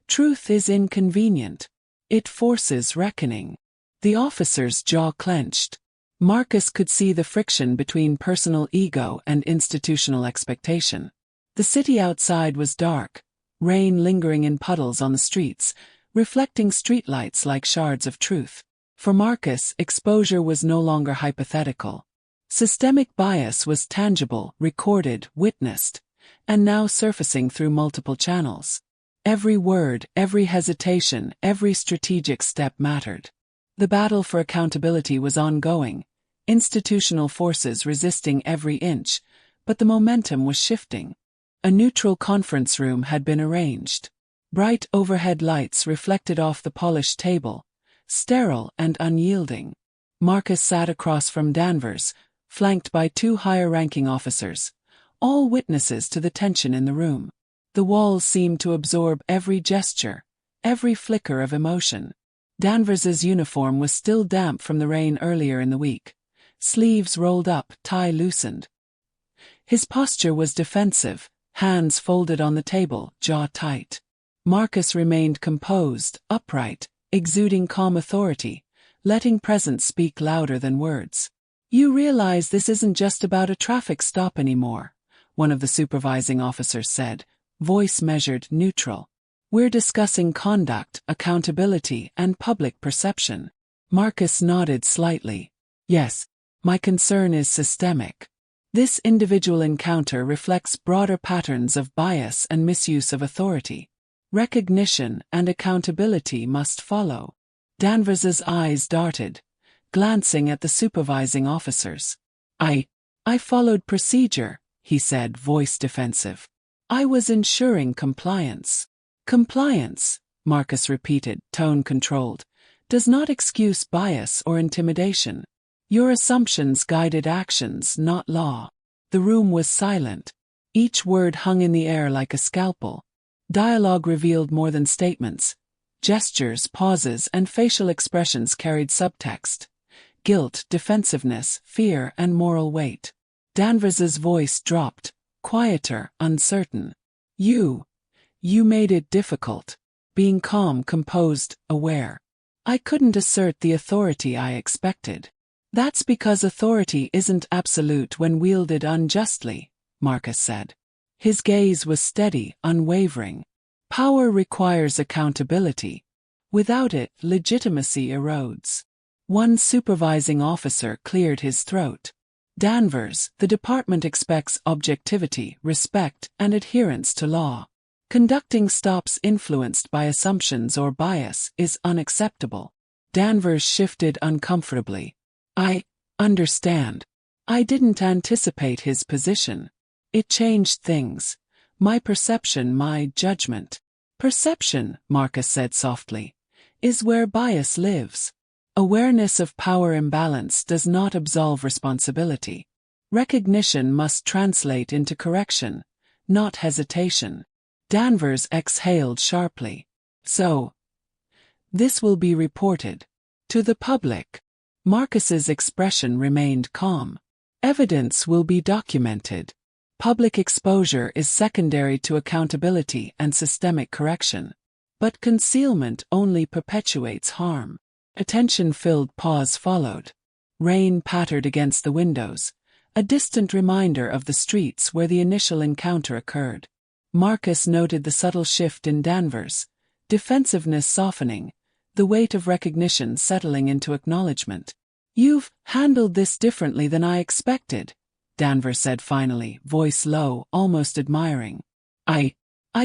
"Truth is inconvenient. It forces reckoning." The officer's jaw clenched. Marcus could see the friction between personal ego and institutional expectation. The city outside was dark, rain lingering in puddles on the streets, reflecting streetlights like shards of truth. For Marcus, exposure was no longer hypothetical. Systemic bias was tangible, recorded, witnessed, and now surfacing through multiple channels. Every word, every hesitation, every strategic step mattered. The battle for accountability was ongoing, institutional forces resisting every inch, but the momentum was shifting. A neutral conference room had been arranged. Bright overhead lights reflected off the polished table, sterile and unyielding. Marcus sat across from Danvers, flanked by two higher-ranking officers, all witnesses to the tension in the room. The walls seemed to absorb every gesture, every flicker of emotion. Danvers's uniform was still damp from the rain earlier in the week. Sleeves rolled up, tie loosened. His posture was defensive, hands folded on the table, jaw tight. Marcus remained composed, upright, exuding calm authority, letting presence speak louder than words. "You realize this isn't just about a traffic stop anymore," one of the supervising officers said, voice measured, neutral. "We're discussing conduct, accountability, and public perception." Marcus nodded slightly. "Yes, my concern is systemic. This individual encounter reflects broader patterns of bias and misuse of authority. Recognition and accountability must follow." Danvers's eyes darted, glancing at the supervising officers. I followed procedure," he said, voice defensive. "I was ensuring compliance." "Compliance," Marcus repeated, tone controlled, "does not excuse bias or intimidation. Your assumptions guided actions, not law." The room was silent. Each word hung in the air like a scalpel. Dialogue revealed more than statements. Gestures, pauses, and facial expressions carried subtext: guilt, defensiveness, fear, and moral weight. Danvers's voice dropped, quieter, uncertain. You made it difficult. Being calm, composed, aware. I couldn't assert the authority I expected. That's because authority isn't absolute when wielded unjustly, Marcus said. His gaze was steady, unwavering. Power requires accountability. Without it, legitimacy erodes. One supervising officer cleared his throat. Danvers, the department expects objectivity, respect, and adherence to law. Conducting stops influenced by assumptions or bias is unacceptable. Danvers shifted uncomfortably. I understand. I didn't anticipate his position. It changed things. My perception, my judgment. Perception, Marcus said softly, is where bias lives. Awareness of power imbalance does not absolve responsibility. Recognition must translate into correction, not hesitation. Danvers exhaled sharply. So, this will be reported to the public. Marcus's expression remained calm. Evidence will be documented. Public exposure is secondary to accountability and systemic correction. But concealment only perpetuates harm. A tension-filled pause followed. Rain pattered against the windows, a distant reminder of the streets where the initial encounter occurred. Marcus noted the subtle shift in Danvers, defensiveness softening, the weight of recognition settling into acknowledgement. You've handled this differently than I expected, Danvers said finally, voice low, almost admiring. I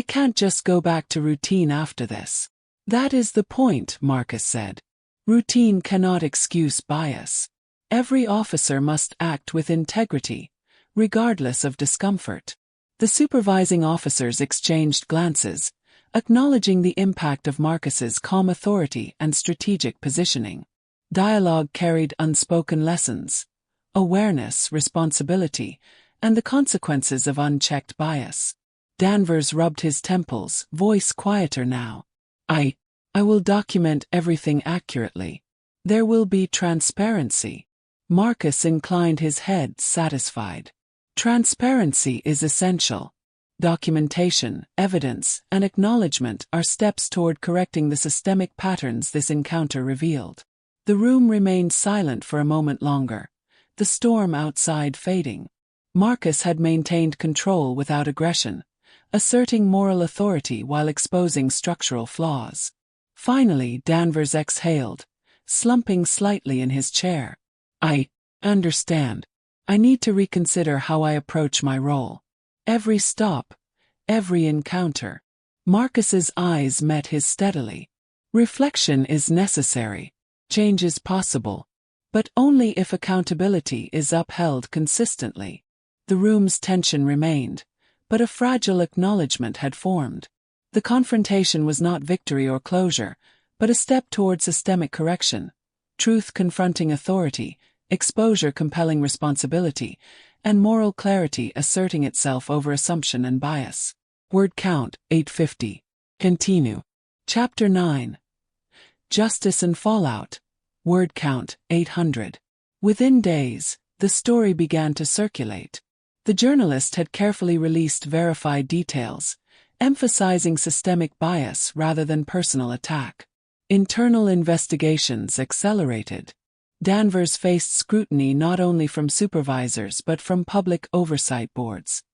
can't just go back to routine after this. That is the point, Marcus said. Routine cannot excuse bias. Every officer must act with integrity, regardless of discomfort. The supervising officers exchanged glances, acknowledging the impact of Marcus's calm authority and strategic positioning. Dialogue carried unspoken lessons: awareness, responsibility, and the consequences of unchecked bias. Danvers rubbed his temples, voice quieter now. I will document everything accurately. There will be transparency. Marcus inclined his head, satisfied. Transparency is essential. Documentation, evidence, and acknowledgement are steps toward correcting the systemic patterns this encounter revealed. The room remained silent for a moment longer, the storm outside fading. Marcus had maintained control without aggression, asserting moral authority while exposing structural flaws. Finally, Danvers exhaled, slumping slightly in his chair. I understand. I need to reconsider how I approach my role. Every stop, every encounter. Marcus's eyes met his steadily. Reflection is necessary. Change is possible. But only if accountability is upheld consistently. The room's tension remained, but a fragile acknowledgement had formed. The confrontation was not victory or closure, but a step toward systemic correction. Truth confronting authority, exposure compelling responsibility, and moral clarity asserting itself over assumption and bias. Word count, 850. Continue. Chapter 9. Justice and Fallout. Word count, 800. Within days, the story began to circulate. The journalist had carefully released verified details, emphasizing systemic bias rather than personal attack. Internal investigations accelerated. Danvers faced scrutiny not only from supervisors but from public oversight boards.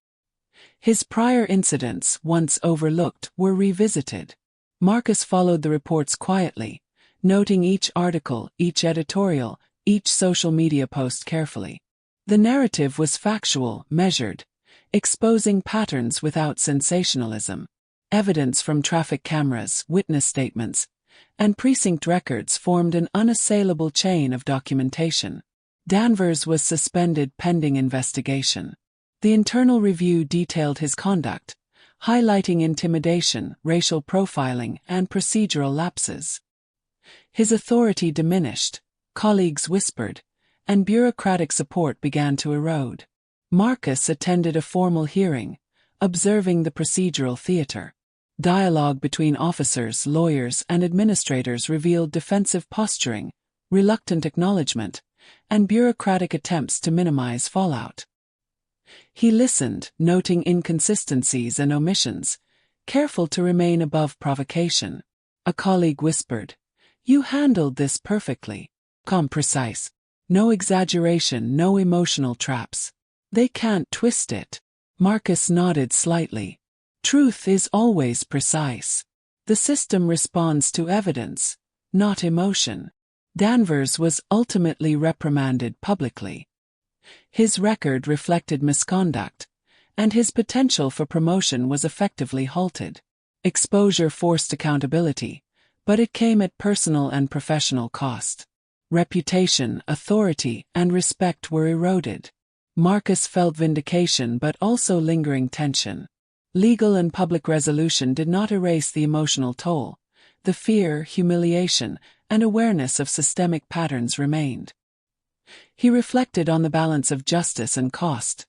His prior incidents, once overlooked, were revisited. Marcus followed the reports quietly, noting each article, each editorial, each social media post carefully. The narrative was factual, measured, exposing patterns without sensationalism. Evidence from traffic cameras, witness statements, and precinct records formed an unassailable chain of documentation. Danvers was suspended pending investigation. The internal review detailed his conduct, highlighting intimidation, racial profiling, and procedural lapses. His authority diminished, colleagues whispered, and bureaucratic support began to erode. Marcus attended a formal hearing, observing the procedural theater. Dialogue between officers, lawyers, and administrators revealed defensive posturing, reluctant acknowledgement, and bureaucratic attempts to minimize fallout. He listened, noting inconsistencies and omissions, careful to remain above provocation. A colleague whispered, "You handled this perfectly. Precise. No exaggeration, no emotional traps. They can't twist it." Marcus nodded slightly. Truth is always precise. The system responds to evidence, not emotion. Danvers was ultimately reprimanded publicly. His record reflected misconduct, and his potential for promotion was effectively halted. Exposure forced accountability, but it came at personal and professional cost. Reputation, authority, and respect were eroded. Marcus felt vindication but also lingering tension. Legal and public resolution did not erase the emotional toll. The fear, humiliation, and awareness of systemic patterns remained. He reflected on the balance of justice and cost.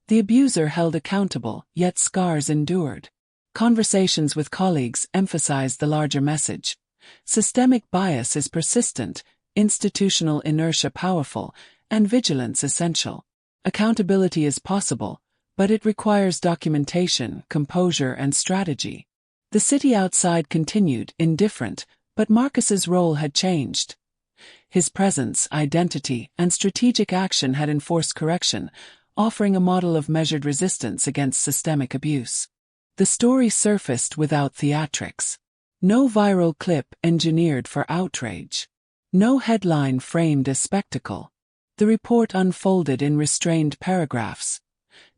The abuser held accountable, yet scars endured. Conversations with colleagues emphasized the larger message. Systemic bias is persistent, institutional inertia powerful, and vigilance essential. Accountability is possible, but it requires documentation, composure, and strategy. The city outside continued, indifferent, but Marcus's role had changed. His presence, identity, and strategic action had enforced correction, offering a model of measured resistance against systemic abuse. The story surfaced without theatrics. No viral clip engineered for outrage. No headline framed as spectacle. The report unfolded in restrained paragraphs.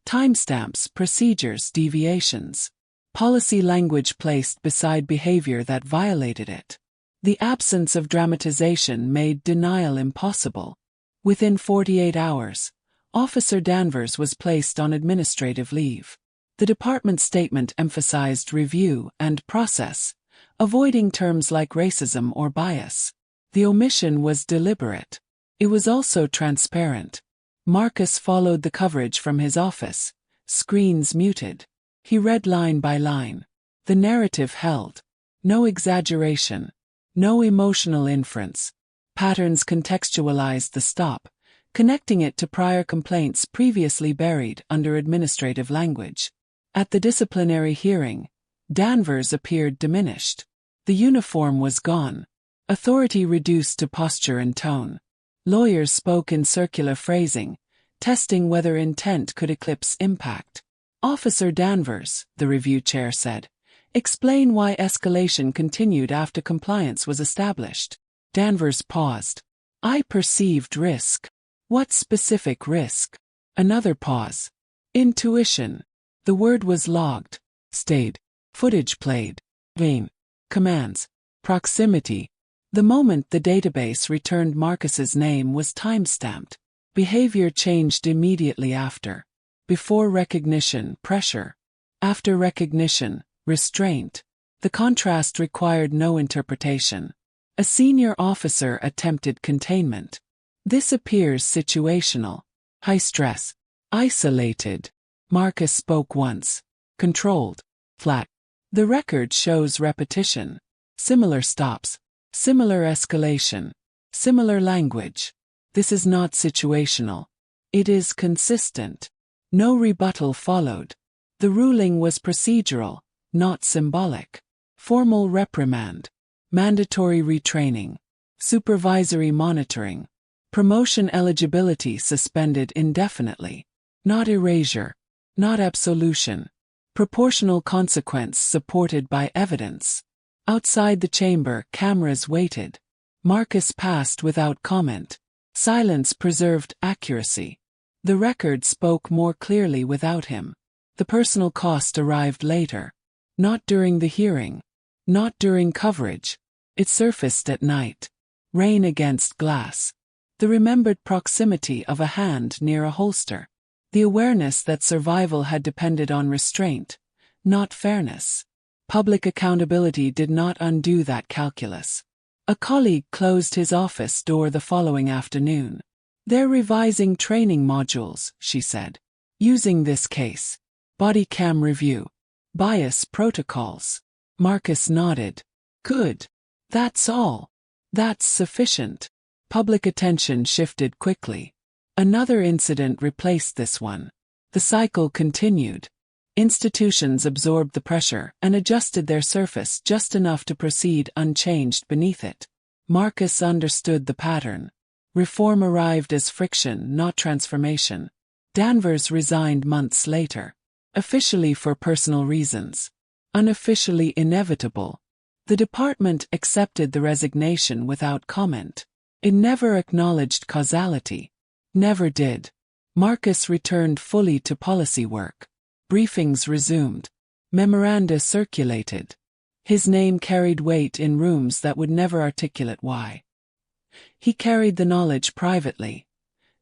Timestamps, procedures, deviations. Policy language placed beside behavior that violated it. The absence of dramatization made denial impossible. Within 48 hours, Officer Danvers was placed on administrative leave. The department's statement emphasized review and process, avoiding terms like racism or bias. The omission was deliberate. It was also transparent. Marcus followed the coverage from his office, screens muted. He read line by line. The narrative held. No exaggeration. No emotional inference. Patterns contextualized the stop, connecting it to prior complaints previously buried under administrative language. At the disciplinary hearing, Danvers appeared diminished. The uniform was gone. Authority reduced to posture and tone. Lawyers spoke in circular phrasing, testing whether intent could eclipse impact. "Officer Danvers," the review chair said, "explain why escalation continued after compliance was established." Danvers paused. "I perceived risk." "What specific risk?" Another pause. "Intuition." The word was logged. Stayed. Footage played. Vein. Commands. Proximity. The moment the database returned Marcus's name was time-stamped. Behavior changed immediately after. Before recognition, pressure. After recognition, restraint. The contrast required no interpretation. A senior officer attempted containment. This appears situational. High stress. Isolated. Marcus spoke once. Controlled. Flat. The record shows repetition. Similar stops. Similar escalation. Similar language. This is not situational. It is consistent. No rebuttal followed. The ruling was procedural, not symbolic. Formal reprimand. Mandatory retraining. Supervisory monitoring. Promotion eligibility suspended indefinitely. Not erasure. Not absolution. Proportional consequence supported by evidence. Outside the chamber, cameras waited. Marcus passed without comment. Silence preserved accuracy. The record spoke more clearly without him. The personal cost arrived later. Not during the hearing. Not during coverage. It surfaced at night. Rain against glass. The remembered proximity of a hand near a holster. The awareness that survival had depended on restraint, not fairness. Public accountability did not undo that calculus. A colleague closed his office door the following afternoon. "They're revising training modules," she said. "Using this case. Body cam review. Bias protocols." Marcus nodded. "Good. That's all. That's sufficient." Public attention shifted quickly. Another incident replaced this one. The cycle continued. Institutions absorbed the pressure and adjusted their surface just enough to proceed unchanged beneath it. Marcus understood the pattern. Reform arrived as friction, not transformation. Danvers resigned months later. Officially for personal reasons. Unofficially inevitable. The department accepted the resignation without comment. It never acknowledged causality. Never did. Marcus returned fully to policy work. Briefings resumed. Memoranda circulated. His name carried weight in rooms that would never articulate why. He carried the knowledge privately.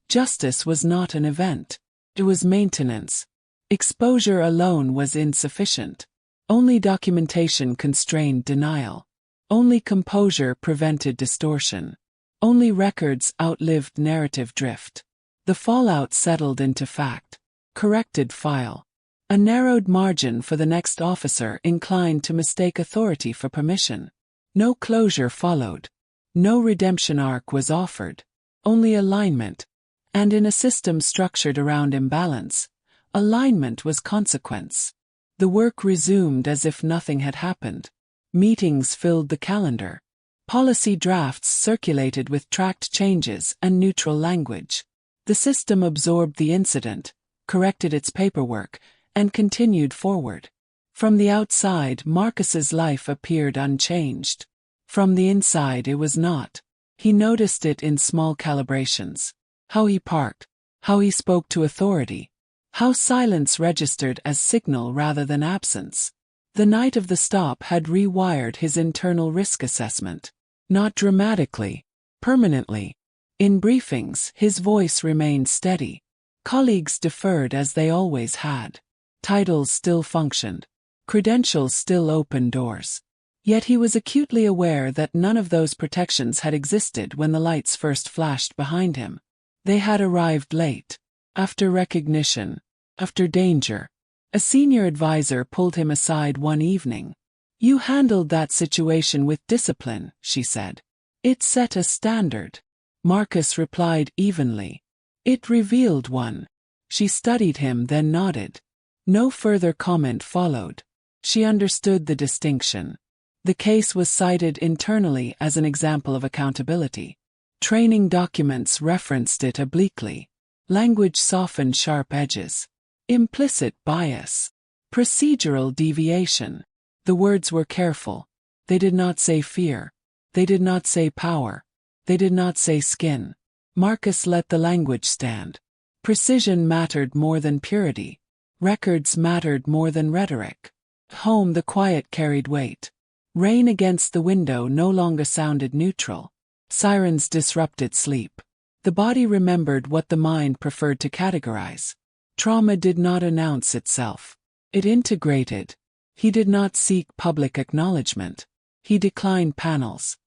Justice was not an event. It was maintenance. Exposure alone was insufficient. Only documentation constrained denial. Only composure prevented distortion. Only records outlived narrative drift. The fallout settled into fact. Corrected file. A narrowed margin for the next officer inclined to mistake authority for permission. No closure followed. No redemption arc was offered. Only alignment. And in a system structured around imbalance, alignment was consequence. The work resumed as if nothing had happened. Meetings filled the calendar. Policy drafts circulated with tracked changes and neutral language. The system absorbed the incident, corrected its paperwork, and continued forward. From the outside, Marcus's life appeared unchanged. From the inside it was not. He noticed it in small calibrations. How he parked. How he spoke to authority. How silence registered as signal rather than absence. The night of the stop had rewired his internal risk assessment. Not dramatically. Permanently. In briefings, his voice remained steady. Colleagues deferred as they always had. Titles still functioned. Credentials still opened doors. Yet he was acutely aware that none of those protections had existed when the lights first flashed behind him. They had arrived late. After recognition. After danger. A senior advisor pulled him aside one evening. "You handled that situation with discipline," she said. "It set a standard." Marcus replied evenly. "It revealed one." She studied him, then nodded. No further comment followed. She understood the distinction. The case was cited internally as an example of accountability. Training documents referenced it obliquely. Language softened sharp edges. Implicit bias. Procedural deviation. The words were careful. They did not say fear. They did not say power. They did not say skin. Marcus let the language stand. Precision mattered more than purity. Records mattered more than rhetoric. Home the quiet carried weight. Rain against the window no longer sounded neutral. Sirens disrupted sleep. The body remembered what the mind preferred to categorize. Trauma did not announce itself. It integrated. He did not seek public acknowledgement. He declined panels.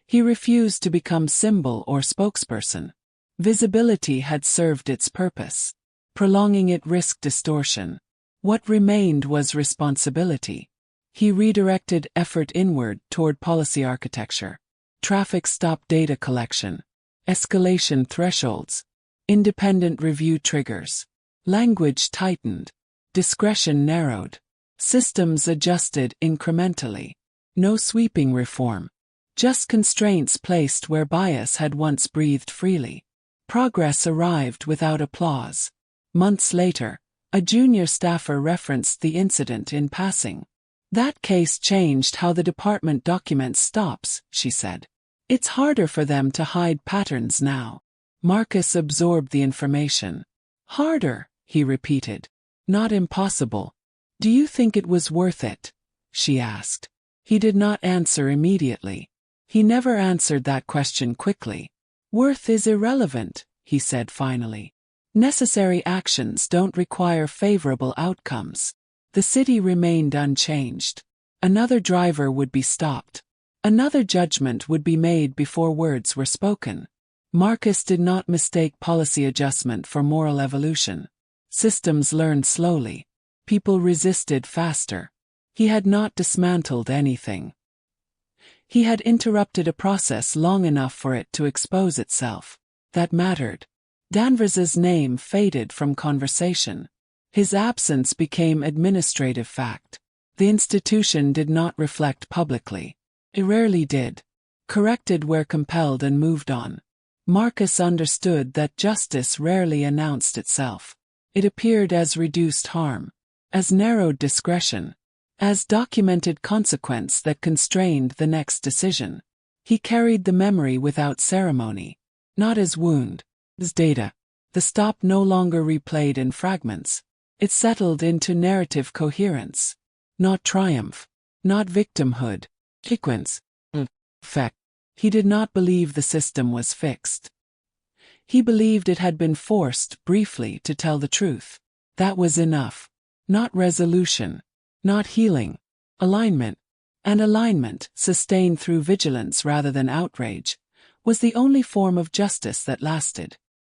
He refused to become symbol or spokesperson. Visibility had served its purpose. Prolonging it risked distortion. What remained was responsibility. He redirected effort inward toward policy architecture. Traffic stop data collection. Escalation thresholds. Independent review triggers. Language tightened. Discretion narrowed. Systems adjusted incrementally. No sweeping reform. Just constraints placed where bias had once breathed freely. Progress arrived without applause. Months later, a junior staffer referenced the incident in passing. "That case changed how the department documents stops," she said. "It's harder for them to hide patterns now." Marcus absorbed the information. "Harder," he repeated. "Not impossible." "Do you think it was worth it?" she asked. He did not answer immediately. He never answered that question quickly. "Worth is irrelevant," he said finally. "Necessary actions don't require favorable outcomes." The city remained unchanged. Another driver would be stopped. Another judgment would be made before words were spoken. Marcus did not mistake policy adjustment for moral evolution. Systems learned slowly. People resisted faster. He had not dismantled anything. He had interrupted a process long enough for it to expose itself. That mattered. Danvers's name faded from conversation. His absence became administrative fact. The institution did not reflect publicly. It rarely did. Corrected where compelled and moved on. Marcus understood that justice rarely announced itself. It appeared as reduced harm, as narrowed discretion, as documented consequence that constrained the next decision. He carried the memory without ceremony, not as wound, as data. The stop no longer replayed in fragments. It settled into narrative coherence. Not triumph, not victimhood. Sequence. Effect. He did not believe the system was fixed. He believed it had been forced, briefly, to tell the truth. That was enough. Not resolution. Not healing. Alignment. And alignment, sustained through vigilance rather than outrage, was the only form of justice that lasted.